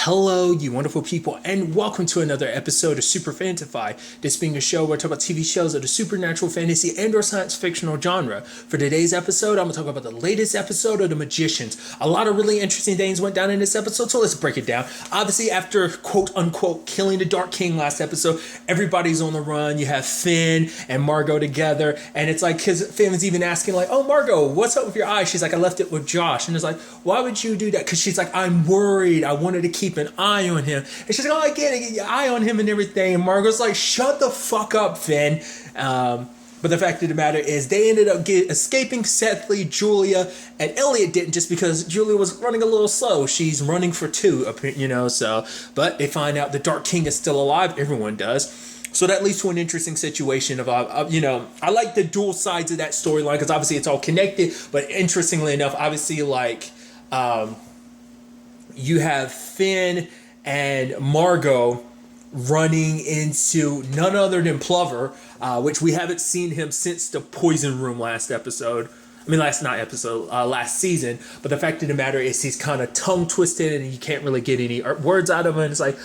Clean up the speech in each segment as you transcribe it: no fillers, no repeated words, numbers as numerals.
Hello, you wonderful people, and welcome to another episode of Super-Fanta-Fi. This being a show where I talk about TV shows of the supernatural, fantasy, and or science fictional genre. For today's episode, I'm going to talk about the latest episode of The Magicians. A lot of really interesting things went down in this episode, so let's break it down. Obviously, after quote-unquote killing the Dark King last episode, everybody's on the run. You have Finn and Margot together, and it's like, because Finn was even asking, like, oh, Margot, what's up with your eye? She's like, I left it with Josh. And it's like, why would you do that? Because she's like, I'm worried. I wanted to keep an eye on him. And she's like, oh, I get your eye on him and everything. And Margot's like, shut the fuck up, Finn. But the fact of the matter is they ended up escaping. Sethly, Julia, and Elliot didn't, just because Julia was running a little slow. She's running for two, so. But they find out the Dark King is still alive. Everyone does. So that leads to an interesting situation of, I like the dual sides of that storyline because obviously it's all connected. But interestingly enough, obviously, like, you have Finn and Margot running into none other than Plover, which we haven't seen him since the Poison Room last season. But the fact of the matter is he's kind of tongue twisted and you can't really get any words out of him. It's like,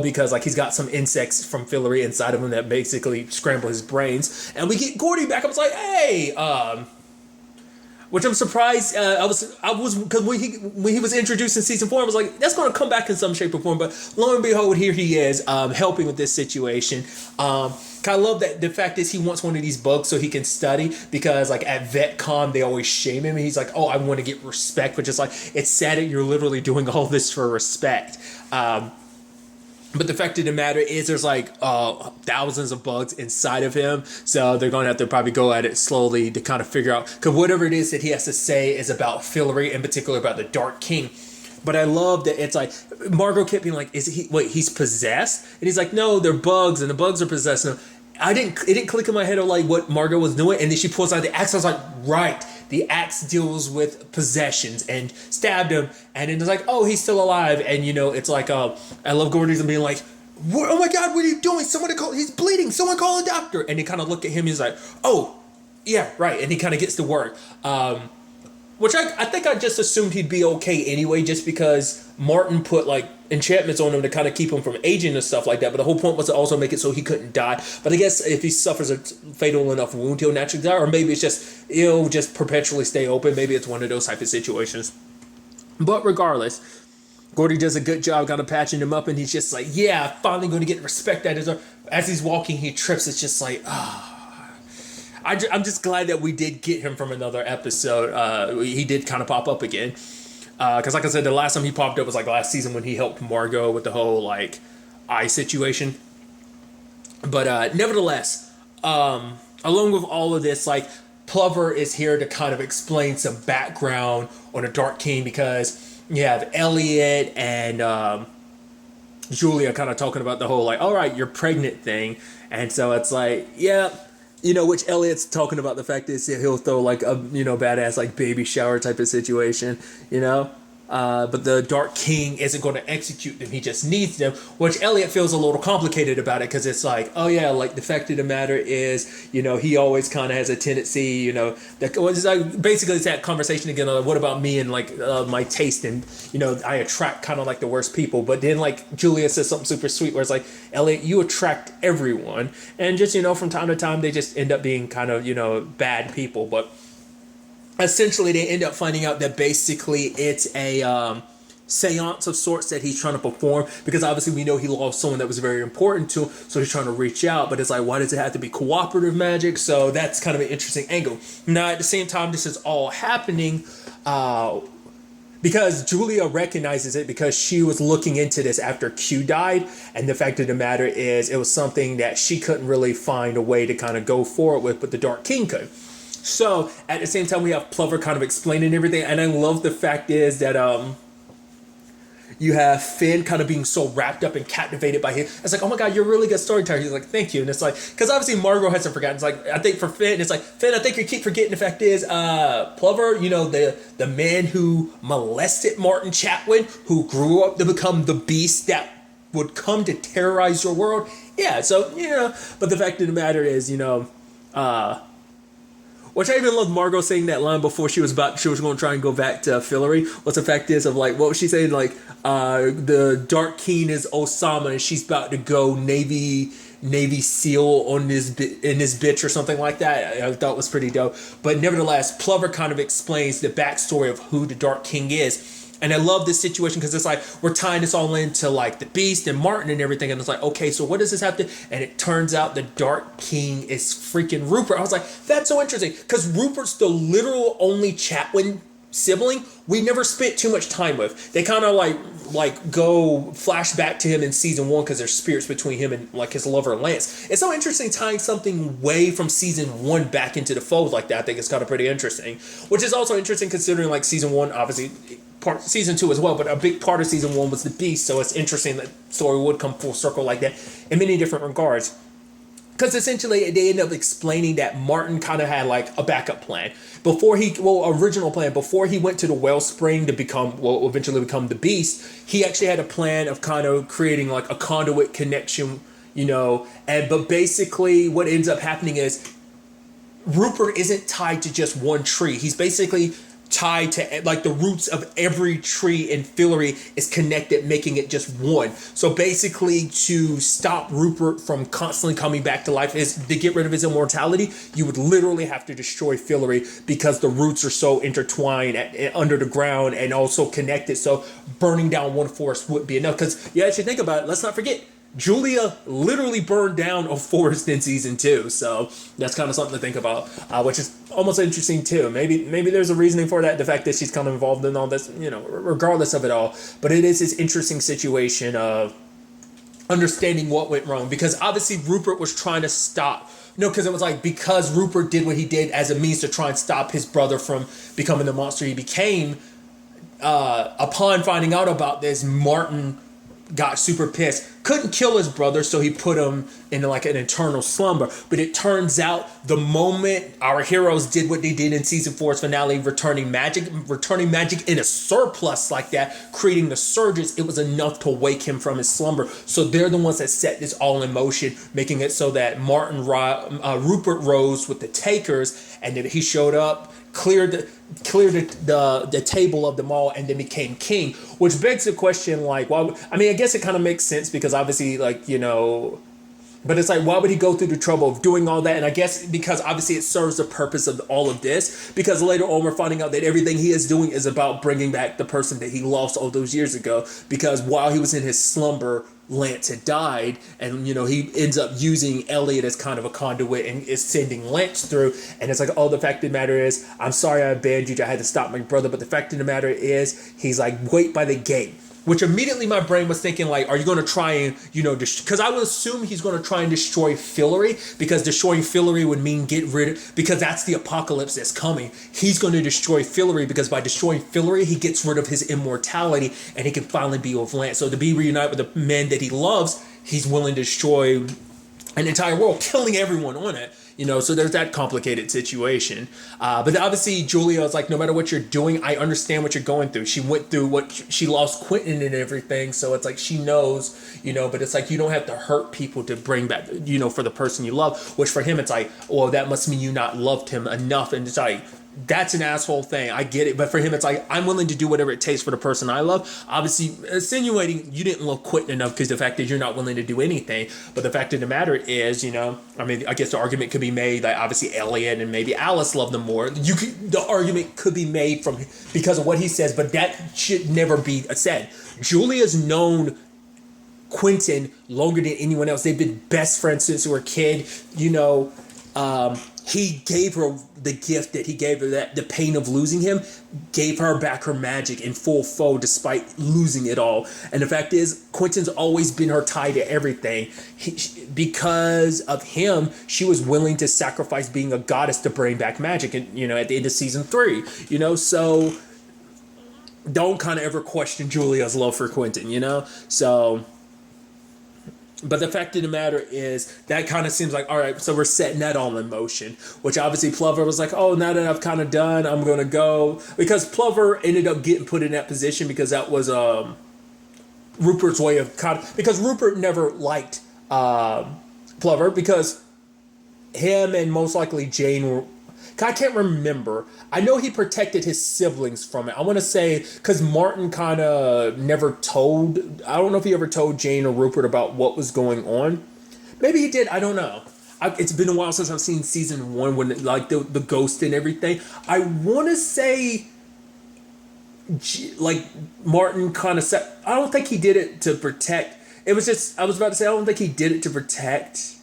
because like he's got some insects from fillery inside of him that basically scramble his brains. And we get Gordy back. I was like, hey, which I'm surprised. I was because when he was introduced in season 4, I was like, that's going to come back in some shape or form. But lo and behold, here he is, helping with this situation. I love that the fact is he wants one of these bugs so he can study, because like at VetCon they always shame him and he's like, oh, I want to get respect, which is like, it's sad that you're literally doing all this for respect. But the fact of the matter is there's like thousands of bugs inside of him. So they're going to have to probably go at it slowly to kind of figure out, because whatever it is that he has to say is about fillery, in particular about the Dark King. But I love that it's like, Margot kept being like, he's possessed? And he's like, no, they're bugs and the bugs are possessing him. It didn't click in my head of like what Margot was doing. And then she pulls out the axe. I was like, right. The axe deals with possessions, and stabbed him. And then it's like, oh, he's still alive. And, it's like, I love Gordon being like, oh my God, what are you doing? He's bleeding. Someone call a doctor. And they kind of look at him. He's like, oh, yeah, right. And he kind of gets to work. Which I think I just assumed he'd be okay anyway, just because Martin put like enchantments on him to kind of keep him from aging and stuff like that. But the whole point was to also make it so he couldn't die. But I guess if he suffers a fatal enough wound, he'll naturally die. Or maybe it's just, he'll just perpetually stay open. Maybe it's one of those type of situations. But regardless, Gordy does a good job kind of patching him up. And he's just like, yeah, finally going to get respect at his. As he's walking, he trips. It's just like, I'm just glad that we did get him from another episode. He did kind of pop up again. Because like I said, the last time he popped up was like last season when he helped Margot with the whole like eye situation. But nevertheless, along with all of this, like Plover is here to kind of explain some background on the Dark King, because you have Elliot and Julia kind of talking about the whole like, all right, you're pregnant thing. And so it's like, yeah. Which Elliot's talking about the fact is he'll throw like a, badass like baby shower type of situation, but the Dark King isn't going to execute them. He just needs them, which Elliot feels a little complicated about it, because it's like, oh yeah, like the fact of the matter is, he always kind of has a tendency, basically it's that conversation again, what about me and like my taste, and, I attract kind of like the worst people. But then like Julia says something super sweet where it's like, Elliot, you attract everyone. And just, from time to time, they just end up being kind of, bad people. But essentially, they end up finding out that basically it's a seance of sorts that he's trying to perform, because obviously we know he lost someone that was very important to him, so he's trying to reach out. But it's like, why does it have to be cooperative magic? So that's kind of an interesting angle. Now, at the same time, this is all happening because Julia recognizes it, because she was looking into this after Q died. And the fact of the matter is, it was something that she couldn't really find a way to kind of go forward with, but the Dark King could. So at the same time, we have Plover kind of explaining everything. And I love the fact is that you have Finn kind of being so wrapped up and captivated by him. It's like, oh my God, you're a really good storyteller. He's like, thank you. And it's like, because obviously Margot hasn't forgotten. It's like, I think for Finn, it's like, Finn, I think you keep forgetting the fact is, Plover, the man who molested Martin Chatwin, who grew up to become the beast that would come to terrorize your world. Yeah, so, but the fact of the matter is, Which I even love Margot saying that line before she was going to try and go back to Fillory. What's the fact is of like, what was she saying? Like, the Dark King is Osama and she's about to go Navy SEAL on this bitch or something like that. I thought was pretty dope. But nevertheless, Plover kind of explains the backstory of who the Dark King is. And I love this situation because it's like we're tying this all into like the Beast and Martin and everything. And it's like, okay, so what does this have to... And it turns out the Dark King is freaking Rupert. I was like, that's so interesting because Rupert's the literal only Chatwin sibling we never spent too much time with. They kind of like go flash back to him in season 1 because there's spirits between him and like his lover Lance. It's so interesting tying something way from season 1 back into the fold like that. I think it's kind of pretty interesting, which is also interesting considering like season 1 obviously season 2 as well, but a big part of season 1 was the Beast, so it's interesting that story would come full circle like that in many different regards. Because essentially they end up explaining that Martin kind of had like a backup plan original plan before he went to the Wellspring to eventually become the Beast. He actually had a plan of kind of creating like a conduit connection, but basically what ends up happening is Rupert isn't tied to just one tree. He's basically tied to like the roots of every tree in Fillory is connected, making it just one. So basically to stop Rupert from constantly coming back to life is to get rid of his immortality. You would literally have to destroy Fillory because the roots are so intertwined under the ground and also connected. So burning down one forest would be enough because you actually think about it. Let's not forget Julia literally burned down a forest in season 2, so that's kind of something to think about, which is almost interesting too. Maybe there's a reasoning for that, the fact that she's kind of involved in all this, regardless of it all. But it is this interesting situation of understanding what went wrong, because obviously Rupert was trying to stop. Because it was like because Rupert did what he did as a means to try and stop his brother from becoming the monster he became. Upon finding out about this, Martin got super pissed, couldn't kill his brother, so he put him in like an eternal slumber. But it turns out the moment our heroes did what they did in season 4's finale, returning magic in a surplus like that, creating the surges, it was enough to wake him from his slumber. So they're the ones that set this all in motion, making it so that Rupert rose with the takers, and then he showed up, cleared the table of them all, and then became king, which begs the question, like, why? I mean, I guess it kind of makes sense because obviously, like, but it's like, why would he go through the trouble of doing all that? And I guess because obviously it serves the purpose of all of this, because later on we're finding out that everything he is doing is about bringing back the person that he lost all those years ago, because while he was in his slumber, Lance had died, and he ends up using Elliot as kind of a conduit and is sending Lance through. And it's like, the fact of the matter is, I'm sorry I abandoned you, I had to stop my brother, but the fact of the matter is, he's like, wait by the gate. Which immediately my brain was thinking, like, are you going to try and, because I would assume he's going to try and destroy Fillory, because destroying Fillory would mean because that's the apocalypse that's coming. He's going to destroy Fillory because by destroying Fillory, he gets rid of his immortality and he can finally be with Lance. So to be reunited with the men that he loves, he's willing to destroy an entire world, killing everyone on it. So there's that complicated situation. But obviously Julia is like, no matter what you're doing, I understand what you're going through. She went through she lost Quentin and everything. So it's like, she knows, but it's like, you don't have to hurt people to bring back, for the person you love, which for him, it's like, well, that must mean you not loved him enough. And it's like, that's an asshole thing. I get it. But for him, it's like, I'm willing to do whatever it takes for the person I love. Obviously, insinuating you didn't love Quentin enough because the fact that you're not willing to do anything. But the fact of the matter is, I guess the argument could be made that obviously Elliot and maybe Alice loved him more. The argument could be made because of what he says, but that should never be said. Julia's known Quentin longer than anyone else. They've been best friends since they were a kid. He gave her the gift that he gave her, that the pain of losing him, gave her back her magic in full foe despite losing it all. And the fact is, Quentin's always been her tie to everything. Because of him, she was willing to sacrifice being a goddess to bring back magic. And, at the end of season 3, so don't kind of ever question Julia's love for Quentin, so... But the fact of the matter is, that kind of seems like, all right, so we're setting that all in motion, which obviously Plover was like, oh, now that I've kind of done, I'm going to go. Because Plover ended up getting put in that position because that was Rupert's way of because Rupert never liked Plover, because him and most likely Jane I can't remember. I know he protected his siblings from it. I want to say because Martin kind of never told. I don't know if he ever told Jane or Rupert about what was going on. Maybe he did. I don't know. It's been a while since I've seen season 1 when like the ghost and everything. I want to say like Martin kind of said. I don't think he did it to protect. It was just I was about to say I don't think he did it to protect.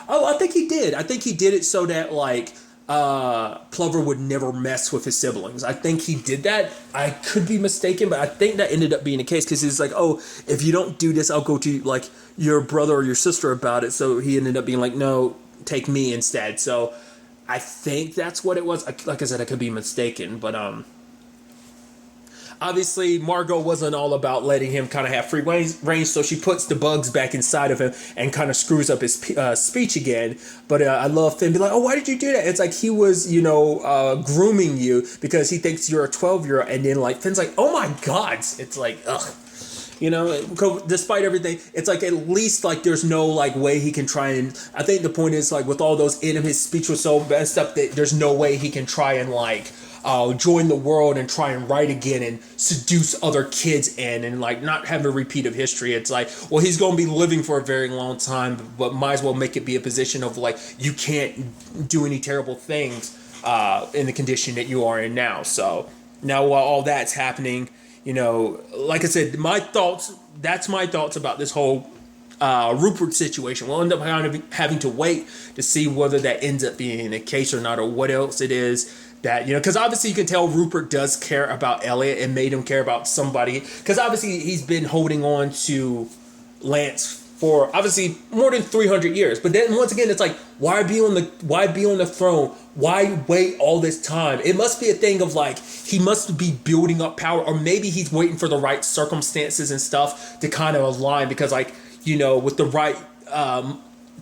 Oh, I think he did. I think he did it so that like Plover would never mess with his siblings. I think he did that. I could be mistaken, but I think that ended up being the case because he's like, oh, if you don't do this, I'll go to like your brother or your sister about it. So he ended up being like, no, take me instead. So I think that's what it was. Like I said, I could be mistaken, but obviously, Margot wasn't all about letting him kind of have free range, so she puts the bugs back inside of him and kind of screws up his speech again. But I love Finn be like, oh, why did you do that? It's like he was, grooming you because he thinks you're a 12-year-old. And then, like, Finn's like, oh, my God. It's like, ugh. Despite everything, it's like at least, like, there's no, like, way he can try and... I think the point is, like, with all those in him, his speech was so messed up that there's no way he can try and, like... join the world and try and write again and seduce other kids and like not have a repeat of history. It's like, well, he's going to be living for a very long time, but might as well make it be a position of like, you can't do any terrible things in the condition that you are in now. So now while all that's happening, like I said, that's my thoughts about this whole Rupert situation. We'll end up having to wait to see whether that ends up being the case or not, or what else it is that, because obviously you can tell Rupert does care about Elliot and made him care about somebody, because obviously he's been holding on to Lance for obviously more than 300 years. But then once again, it's like, why be on the throne? Why wait all this time? It must be a thing of like, he must be building up power, or maybe he's waiting for the right circumstances and stuff to kind of align, because like, with the right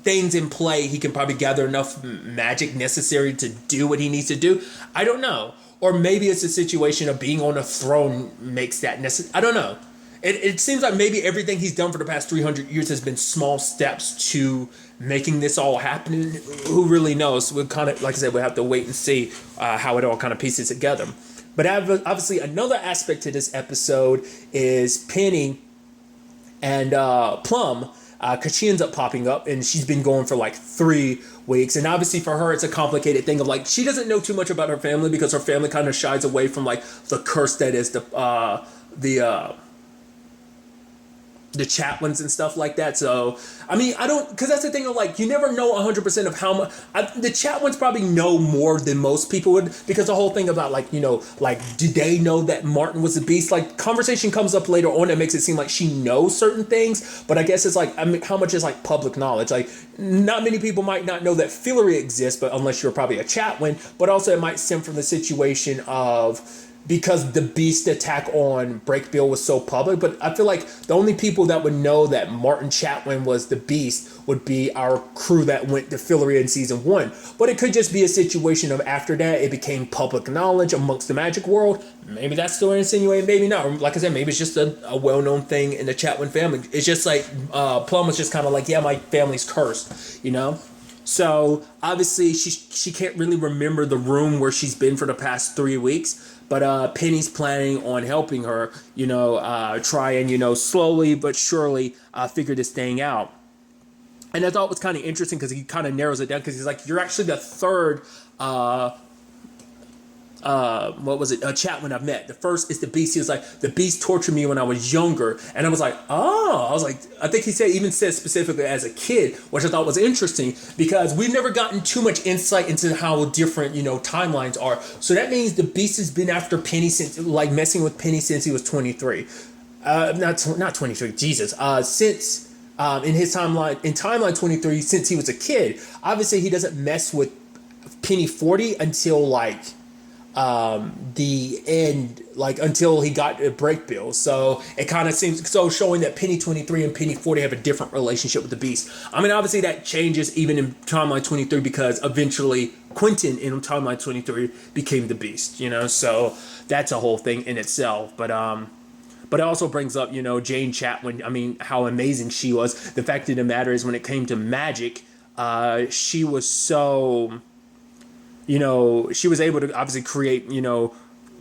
things in play, he can probably gather enough magic necessary to do what he needs to do. I don't know. Or maybe it's a situation of being on a throne makes that necessary. I don't know. It seems like maybe everything he's done for the past 300 years has been small steps to making this all happen. Who really knows? We'll kind of, like I said, we'll have to wait and see how it all kind of pieces together. But obviously another aspect to this episode is Penny and Plum, because she ends up popping up and she's been going for like 3 weeks. And obviously for her, it's a complicated thing of like, she doesn't know too much about her family because her family kind of shies away from like the curse that is the Chaplins and stuff like that. So, I mean, because that's the thing of like, you never know 100% of how much, the Chaplins probably know more than most people would, because the whole thing about like, like, do they know that Martin was a beast? Like, conversation comes up later on that makes it seem like she knows certain things, but I guess it's like, I mean, how much is like public knowledge? Like, not many people might not know that Fillory exists, but unless you're probably a Chaplin, but also it might stem from the situation of, because the beast attack on Breakbill was so public. But I feel like the only people that would know that Martin Chatwin was the beast would be our crew that went to Fillory in season 1. But it could just be a situation of after that, it became public knowledge amongst the magic world. Maybe that's still insinuating, maybe not. Or like I said, maybe it's just a well-known thing in the Chatwin family. It's just like Plum was just kind of like, yeah, my family's cursed, So obviously she can't really remember the room where she's been for the past 3 weeks. But Penny's planning on helping her, try and, slowly but surely figure this thing out. And I thought it was kind of interesting because he kind of narrows it down, because he's like, you're actually the third Chatwin I've met. The first is the beast. He was like, the beast tortured me when I was younger. And I was like, I think he even said specifically as a kid, which I thought was interesting, because we've never gotten too much insight into how different, timelines are. So that means the beast has been after Penny since, like, messing with Penny since he was 23. Not 23, Jesus. Since in his timeline 23, since he was a kid. Obviously he doesn't mess with Penny 40 until like the end, like until he got a break bill. So it kind of seems showing that Penny 23 and Penny 40 have a different relationship with the beast. I mean, obviously that changes even in timeline 23, because eventually Quentin in timeline 23 became the beast, so that's a whole thing in itself. But it also brings up, Jane Chatwin. I mean, how amazing she was. The fact of the matter is, when it came to magic, she was so, she was able to obviously create,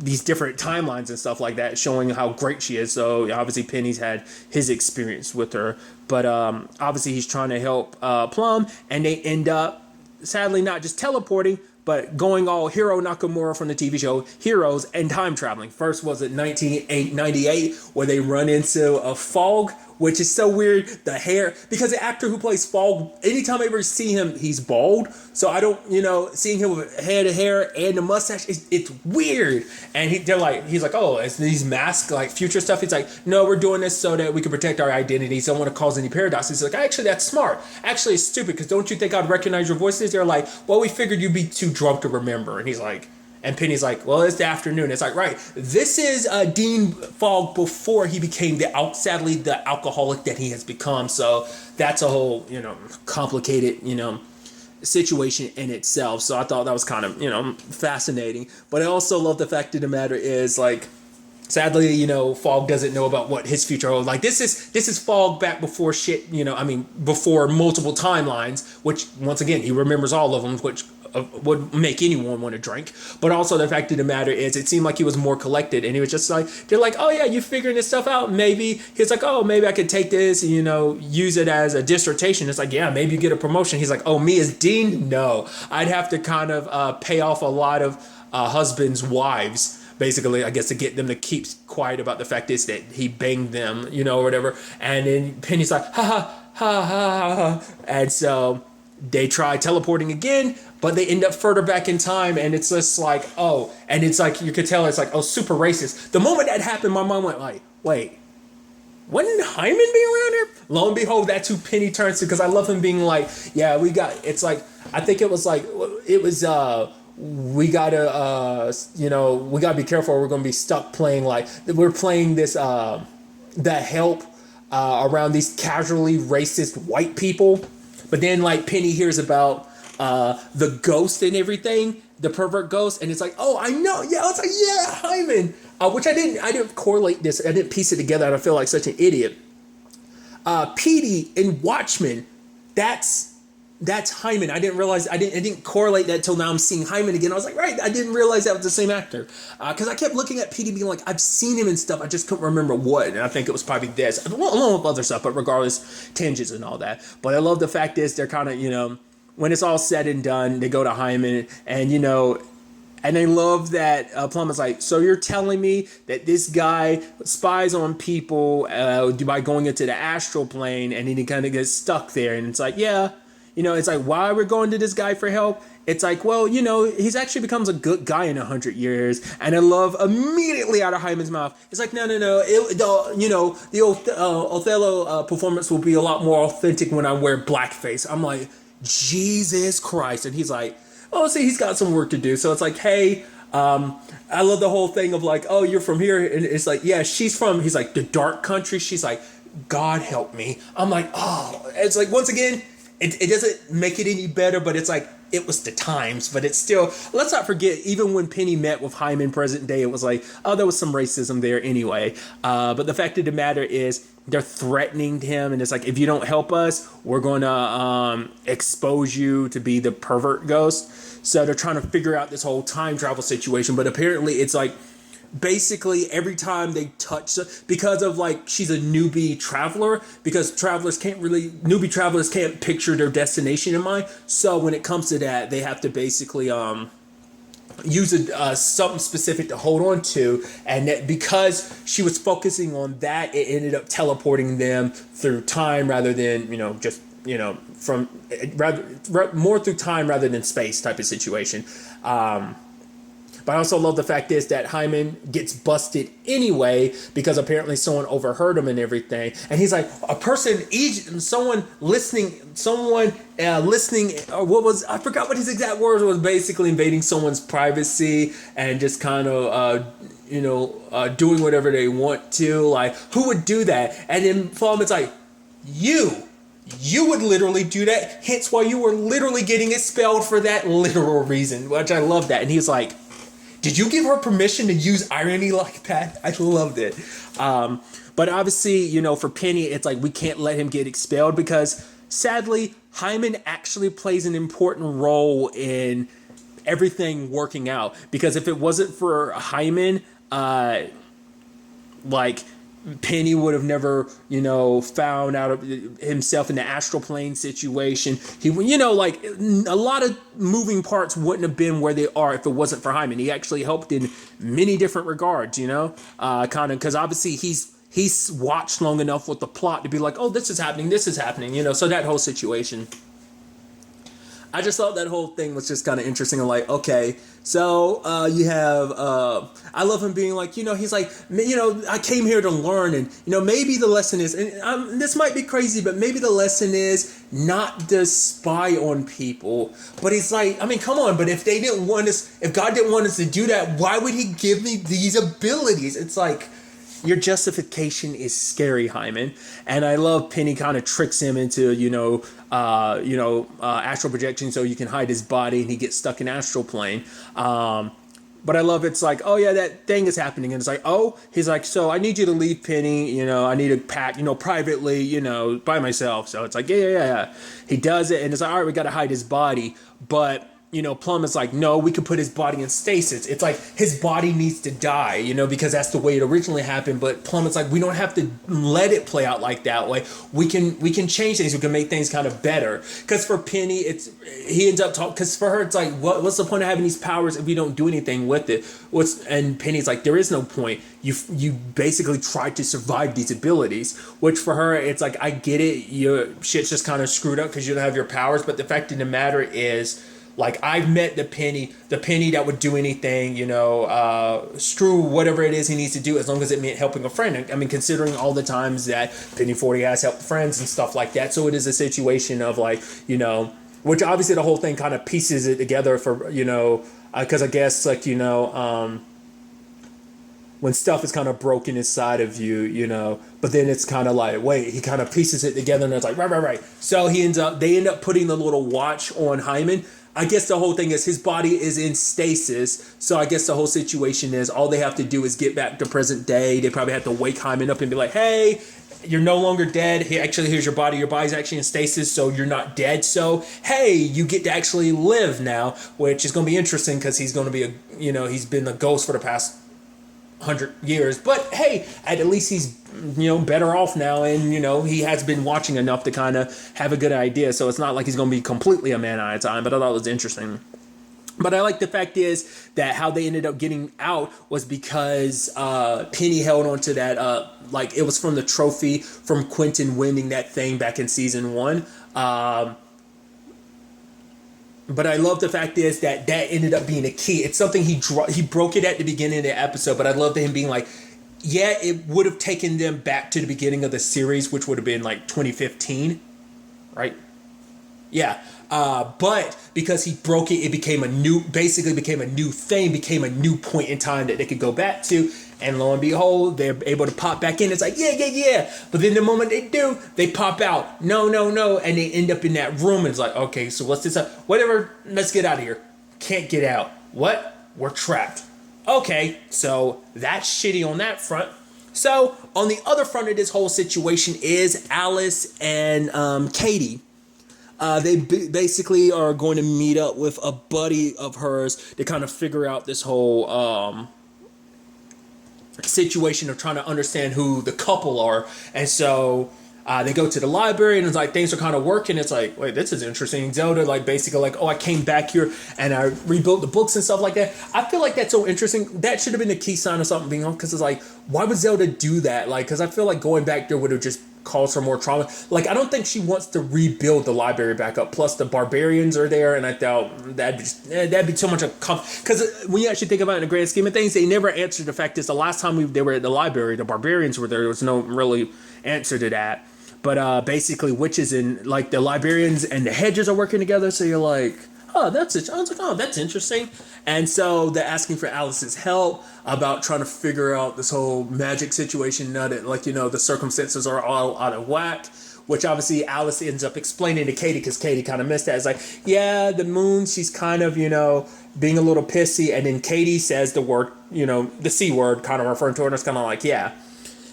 these different timelines and stuff like that, showing how great she is. So obviously Penny's had his experience with her, but obviously he's trying to help Plum, and they end up sadly not just teleporting, but going all Hiro Nakamura from the TV show Heroes and time traveling. First was it 1998 where they run into a fog, which is so weird. The hair, because the actor who plays Fog, anytime I ever see him, he's bald. So I don't, seeing him with a head of hair and a mustache, it's weird. And he's like, oh, it's these masks, like future stuff. He's like, no, we're doing this so that we can protect our identities. Don't want to cause any paradoxes. He's like, actually, that's smart. Actually, it's stupid, because don't you think I'd recognize your voices? They're like, well, we figured you'd be too drunk to remember. And he's like, and Penny's like, well, it's the afternoon. It's like, right, this is Dean Fogg before he became sadly the alcoholic that he has become. So that's a whole, complicated, situation in itself. So I thought that was kind of, fascinating. But I also love the fact of the matter is, like, sadly, Fogg doesn't know about what his future holds. Like, this is Fogg back before shit, before multiple timelines, which, once again, he remembers all of them, which would make anyone want to drink. But also the fact of the matter is, it seemed like he was more collected, and he was just like, they're like, oh yeah, you figuring this stuff out? Maybe he's like, oh, maybe I could take this and, use it as a dissertation. It's like, yeah, maybe you get a promotion. He's like, oh, me as dean? No, I'd have to kind of pay off a lot of husbands' wives, basically, I guess, to get them to keep quiet about the fact is that he banged them, or whatever. And then Penny's like, ha ha ha ha ha. And so they try teleporting again, but they end up further back in time, and it's just like, oh, and it's like, you could tell it's like, oh, super racist. The moment that happened, my mind went like, wait, wouldn't Hyman be around here? Lo and behold, that's who Penny turns to, because I love him being like, yeah, it's like, I think it was like, we gotta, we gotta be careful, or we're gonna be stuck playing, like, we're playing this, the help around these casually racist white people. But then, like, Penny hears about the ghost and everything, the pervert ghost, and it's like, oh, I know, yeah, I was like, yeah, Hyman, which I didn't correlate this, I didn't piece it together, and I feel like such an idiot. Petey in Watchmen, that's Hyman. I didn't correlate that till now I'm seeing Hyman again. I was like, right, I didn't realize that was the same actor, because I kept looking at Petey being like, I've seen him and stuff, I just couldn't remember what, and I think it was probably this, along with other stuff, but regardless, tangents and all that. But I love the fact is, they're kind of, when it's all said and done, they go to Hyman, and and they love that Plum is like, so you're telling me that this guy spies on people by going into the astral plane, and then he kind of gets stuck there, and it's like, yeah. It's like, why we're going to this guy for help? It's like, well, he's actually becomes a good guy in 100 years. And I love immediately out of Hyman's mouth, it's like, no. The Othello performance will be a lot more authentic when I wear blackface. I'm like, Jesus Christ. And he's like, oh, see, he's got some work to do. So it's like, hey, I love the whole thing of like, oh, you're from here. And it's like, yeah, she's from, he's like, the dark country. She's like, God help me. I'm like, oh, it's like, once again, it doesn't make it any better, but it's like, it was the times, but it's still, let's not forget, even when Penny met with Hyman present day, it was like, oh, there was some racism there anyway. But the fact of the matter is, they're threatening him, and it's like, if you don't help us, we're going to expose you to be the pervert ghost. So they're trying to figure out this whole time travel situation, but apparently it's like, basically every time they touch, because of like, she's a newbie traveler, because newbie travelers can't picture their destination in mind. So when it comes to that, they have to basically use something specific to hold on to, and that because she was focusing on that, it ended up teleporting them through time rather than from rather more through time rather than space type of situation. But I also love the fact is that Hyman gets busted anyway, because apparently someone overheard him and everything. And he's like, someone listening, or what was, I forgot what his exact words was, basically invading someone's privacy and just kind of, doing whatever they want to. Like, who would do that? And then Fallman's like, you would literally do that. Hence why you were literally getting expelled for that literal reason, which I love that. And he's like, did you give her permission to use irony like that? I loved it. But obviously, for Penny, it's like, we can't let him get expelled, because sadly, Hyman actually plays an important role in everything working out. Because if it wasn't for Hyman, like Penny would have never, found out of himself in the astral plane situation. He, like a lot of moving parts wouldn't have been where they are if it wasn't for Hyman. He actually helped in many different regards, kind of, because obviously he's watched long enough with the plot to be like, oh, this is happening, so that whole situation. I just thought that whole thing was just kind of interesting. I'm like, okay, so you have, I love him being like, he's like, I came here to learn, and, maybe the lesson is, and this might be crazy, but maybe the lesson is not to spy on people. But he's like, I mean, come on, but if God didn't want us to do that, why would he give me these abilities? It's like, your justification is scary, Hyman. And I love Penny kind of tricks him into, astral projection so you can hide his body and he gets stuck in astral plane. But I love it's like, oh yeah, that thing is happening. And it's like, oh, he's like, so I need you to leave Penny, I need to pack, privately, by myself. So it's like, yeah. He does it and it's like, all right, we got to hide his body. But Plum is like, no, we could put his body in stasis. It's like his body needs to die, because that's the way it originally happened. But Plum is like, we don't have to let it play out like that way. We can change things. We can make things kind of better. Because for Penny, he ends up talking. Because for her, it's like, what's the point of having these powers if we don't do anything with it? And Penny's like, there is no point. You basically tried to survive these abilities. Which for her, it's like, I get it. Your shit's just kind of screwed up because you don't have your powers. But the fact of the matter is, like, I've met the Penny that would do anything, screw whatever it is he needs to do as long as it meant helping a friend. I mean, considering all the times that Penny 40 has helped friends and stuff like that. So it is a situation of like, which obviously the whole thing kind of pieces it together for, because I guess like, when stuff is kind of broken inside of you, but then it's kind of like, wait, he kind of pieces it together and it's like, right. So they end up putting the little watch on Hyman. I guess the whole thing is his body is in stasis. So I guess the whole situation is all they have to do is get back to present day. They probably have to wake Hyman up and be like, hey, you're no longer dead. Here's your body. Your body's actually in stasis, so you're not dead. So, hey, you get to actually live now, which is going to be interesting because he's going to be he's been a ghost for the past 100 years, but hey, at least he's better off now, and he has been watching enough to kind of have a good idea, so it's not like he's going to be completely a man at a time. But I thought it was interesting. But I like the fact is that how they ended up getting out was because Penny held on to that, like it was from the trophy from Quentin winning that thing back in season 1. But I love the fact is that ended up being a key. It's something he broke it at the beginning of the episode, but I love him being like, yeah, it would have taken them back to the beginning of the series, which would have been like 2015, right? Yeah. But because he broke it, it became a new thing, became a new point in time that they could go back to. And lo and behold, they're able to pop back in. It's like, yeah. But then the moment they do, they pop out. No. And they end up in that room. And it's like, okay, so what's this? Whatever, let's get out of here. Can't get out. What? We're trapped. Okay, so that's shitty on that front. So on the other front of this whole situation is Alice and Katie. They basically are going to meet up with a buddy of hers to kind of figure out this whole situation of trying to understand who the couple are. And so they go to the library and it's like things are kind of working. It's like, wait, this is interesting. Zelda basically like, oh, I came back here and I rebuilt the books and stuff like that. I feel like that's so interesting. That should have been the key sign of something being on, because it's like, why would Zelda do that? Like, because I feel like going back there would have just caused her more trauma. Like, I don't think she wants to rebuild the library back up. Plus, the barbarians are there, and I thought that'd be too much of because when you actually think about it in the grand scheme of things, they never answered the fact is the last time they were at the library, the barbarians were there. There was no really answer to that. But basically, witches and like the librarians and the hedges are working together. So you're like, oh, that's it. I was like, oh, that's interesting. And so they're asking for Alice's help about trying to figure out this whole magic situation. Now that, like, the circumstances are all out of whack, which obviously Alice ends up explaining to Katie because Katie kind of missed that. It's like, yeah, the moon, she's kind of, being a little pissy. And then Katie says the word, the C word, kind of referring to her. And it's kind of like, yeah.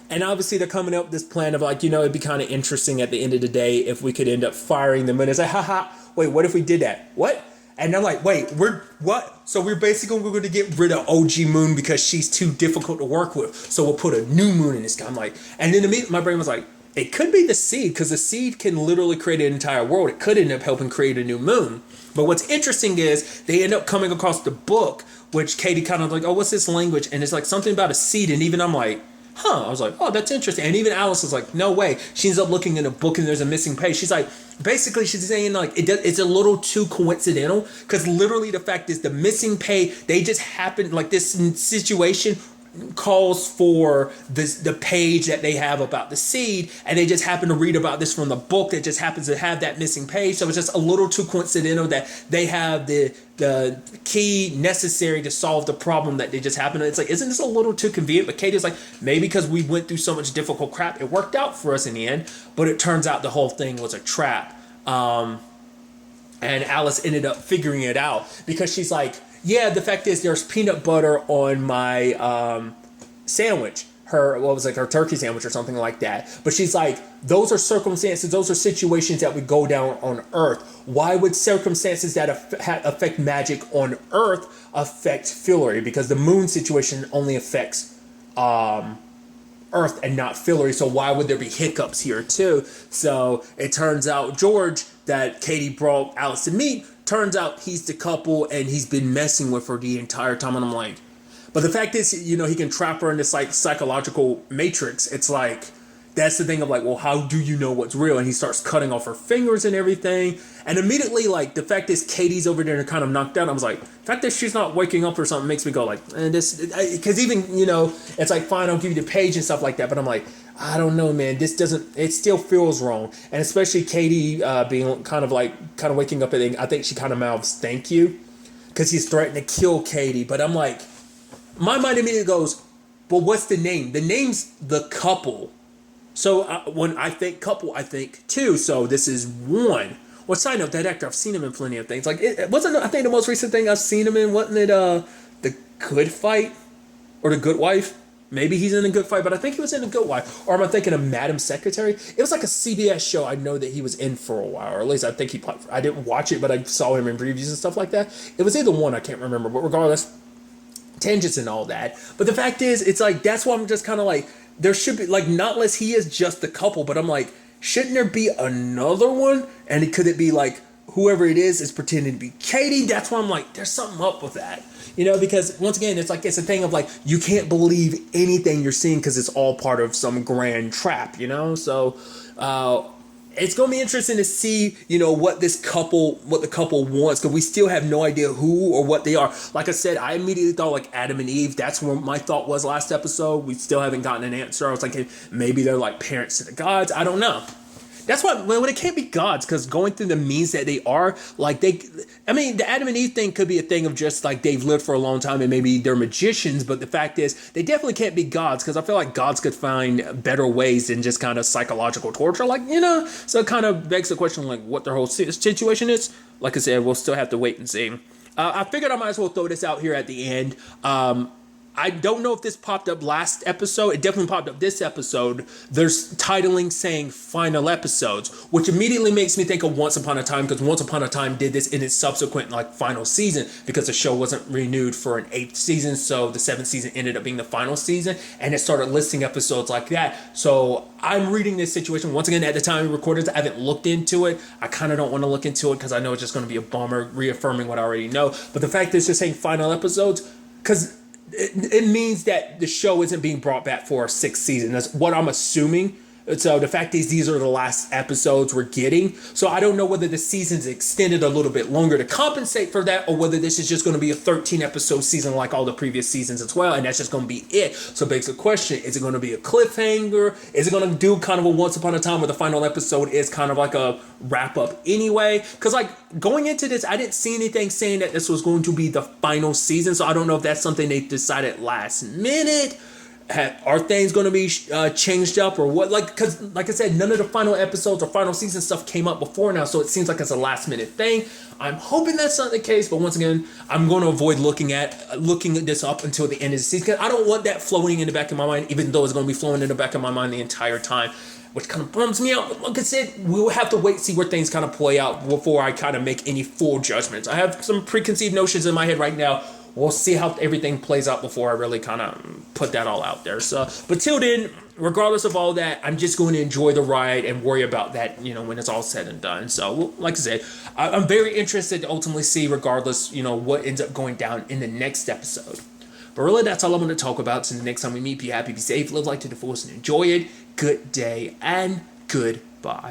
And obviously they're coming up with this plan of like, it'd be kind of interesting at the end of the day if we could end up firing them. And it's like, haha, wait, what if we did that? What? And I'm like, wait, what? So we're basically going to get rid of OG Moon because she's too difficult to work with. So we'll put a new Moon in this guy. I'm like, and then immediately my brain was like, it could be the seed, because the seed can literally create an entire world. It could end up helping create a new moon. But what's interesting is they end up coming across the book, which Katie kind of like, oh, what's this language? And it's like something about a seed. And even I'm like, I was like, oh, that's interesting. And even Alice was like, no way. She ends up looking in a book and there's a missing page. She's like, basically, she's saying like it's a little too coincidental, because literally the fact is the missing page, they just happened, like this situation calls for the page that they have about the seed, and they just happen to read about this from the book that just happens to have that missing page. So it's just a little too coincidental that they have the key necessary to solve the problem that they just happen to. It's like, isn't this a little too convenient? But Katie's like, maybe because we went through so much difficult crap, it worked out for us in the end. But it turns out the whole thing was a trap. And Alice ended up figuring it out, because she's like, yeah, the fact is there's peanut butter on my sandwich. Her turkey sandwich or something like that. But she's like, those are circumstances, those are situations that would go down on Earth. Why would circumstances that affect magic on Earth affect Fillory? Because the moon situation only affects Earth and not Fillory. So why would there be hiccups here too? So it turns out George, that Katie brought Alice to meet, turns out he's the couple and he's been messing with her the entire time. And I'm like, but the fact is, he can trap her in this like psychological matrix. It's like, that's the thing of like, well, how do you know what's real? And he starts cutting off her fingers and everything. And immediately, like, the fact is Katie's over there and kind of knocked out. I was like, the fact that she's not waking up or something makes me go like, because even, it's like, fine, I'll give you the page and stuff like that. But I'm like, I don't know, man. It still feels wrong. And especially Katie being kind of waking up and I think she kind of mouths, thank you, because he's threatening to kill Katie. But I'm like, my mind immediately goes, well, what's the name? The name's The Couple. So when I think couple, I think two. So this is one. Well, side note, that actor, I've seen him in plenty of things. Like, it wasn't, I think the most recent thing I've seen him in, wasn't it The Good Fight or The Good Wife? Maybe he's in A Good Fight, but I think he was in A Good Wife. Or am I thinking of Madam Secretary? It was like a CBS show I know that he was in for a while, or at least I think I didn't watch it, but I saw him in previews and stuff like that. It was either one, I can't remember, but regardless, tangents and all that. But the fact is, it's like, that's why I'm just kind of like, there should be, like, not unless he is just the couple, but I'm like, shouldn't there be another one? And could it be like, whoever it is pretending to be Katie? That's why I'm like, there's something up with that. Because once again, it's like, it's a thing of like, you can't believe anything you're seeing because it's all part of some grand trap, So, it's going to be interesting to see, what the couple wants, because we still have no idea who or what they are. Like I said, I immediately thought like Adam and Eve. That's where my thought was last episode. We still haven't gotten an answer. I was like, hey, maybe they're like parents to the gods. I don't know. That's why, when it can't be gods, because going through the means that they are, like the Adam and Eve thing could be a thing of just like they've lived for a long time and maybe they're magicians, but the fact is they definitely can't be gods, because I feel like gods could find better ways than just kind of psychological torture, so it kind of begs the question, like, what their whole situation is. Like I said, we'll still have to wait and see. I figured I might as well throw this out here at the end. I don't know if this popped up last episode. It definitely popped up this episode. There's titling saying final episodes, which immediately makes me think of Once Upon a Time, because Once Upon a Time did this in its subsequent final season, because the show wasn't renewed for an 8th season. So the 7th season ended up being the final season, and it started listing episodes like that. So I'm reading this situation. Once again, at the time we recorded, I haven't looked into it. I kind of don't want to look into it because I know it's just going to be a bummer reaffirming what I already know. But the fact is, just saying final episodes, because it means that the show isn't being brought back for a 6th season. That's what I'm assuming. So the fact is, these are the last episodes we're getting. So I don't know whether the season's extended a little bit longer to compensate for that, or whether this is just going to be a 13-episode season like all the previous seasons as well, and that's just going to be it. So it begs the question, is it going to be a cliffhanger? Is it going to do kind of a Once Upon a Time where the final episode is kind of like a wrap-up anyway? Because, like, going into this, I didn't see anything saying that this was going to be the final season, so I don't know if that's something they decided last minute. Are things going to be changed up or what? Because like I said, none of the final episodes or final season stuff came up before now, so it seems like it's a last minute thing. I'm hoping that's not the case, but once again, I'm going to avoid looking at this up until the end of the season, because I don't want that floating in the back of my mind, even though it's going to be flowing in the back of my mind the entire time. which kind of bums me out. But like I said, we'll have to wait, see where things kind of play out before I kind of make any full judgments. I have some preconceived notions in my head right now. We'll see how everything plays out before I really kind of put that all out there. So, but till then, regardless of all that, I'm just going to enjoy the ride and worry about that, when it's all said and done. So, like I said, I'm very interested to ultimately see, regardless, what ends up going down in the next episode. But really, that's all I'm going to talk about. So the next time we meet, be happy, be safe, live life to the fullest, and enjoy it. Good day and goodbye.